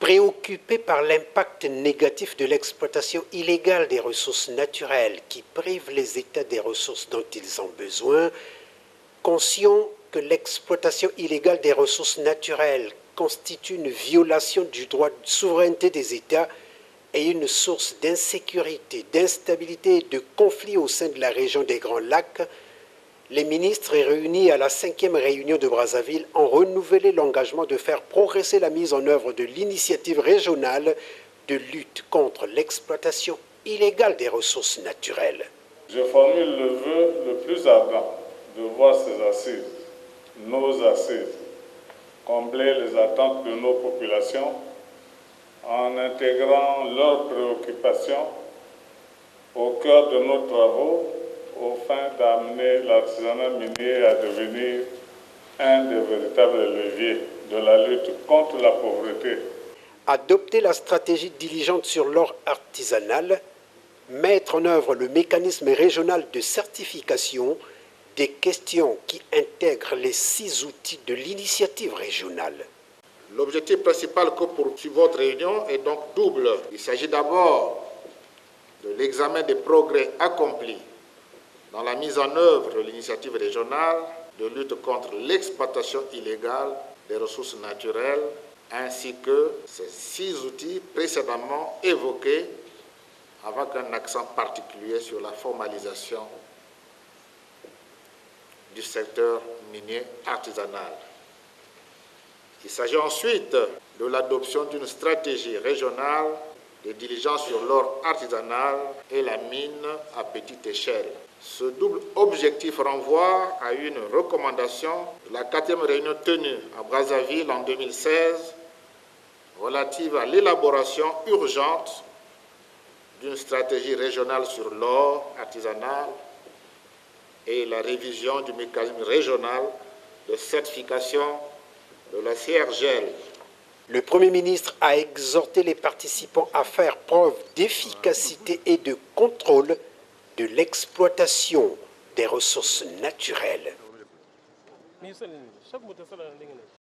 Préoccupé par l'impact négatif de l'exploitation illégale des ressources naturelles qui prive les États des ressources dont ils ont besoin, conscient que l'exploitation illégale des ressources naturelles constitue une violation du droit de souveraineté des États et une source d'insécurité, d'instabilité et de conflits au sein de la région des Grands Lacs, les ministres réunis à la 5e réunion de Brazzaville ont renouvelé l'engagement de faire progresser la mise en œuvre de l'initiative régionale de lutte contre l'exploitation illégale des ressources naturelles. Je formule le vœu le plus ardent de voir ces assises, nos assises, combler les attentes de nos populations en intégrant leurs préoccupations au cœur de nos travaux, au fin d'amener l'artisanat minier à devenir un des véritables leviers de la lutte contre la pauvreté. Adopter la stratégie diligente sur l'or artisanal, mettre en œuvre le mécanisme régional de certification, des questions qui intègrent les 6 outils de l'initiative régionale. L'objectif principal que poursuit votre réunion est donc double. Il s'agit d'abord de l'examen des progrès accomplis dans la mise en œuvre de l'initiative régionale de lutte contre l'exploitation illégale des ressources naturelles, ainsi que ces 6 outils précédemment évoqués, avec un accent particulier sur la formalisation du secteur minier artisanal. Il s'agit ensuite de l'adoption d'une stratégie régionale de diligence sur l'or artisanal et la mine à petite échelle. Ce double objectif renvoie à une recommandation de la 4e réunion tenue à Brazzaville en 2016 relative à l'élaboration urgente d'une stratégie régionale sur l'or artisanal et la révision du mécanisme régional de certification de la CRGL. Le Premier ministre a exhorté les participants à faire preuve d'efficacité et de contrôle de l'exploitation des ressources naturelles.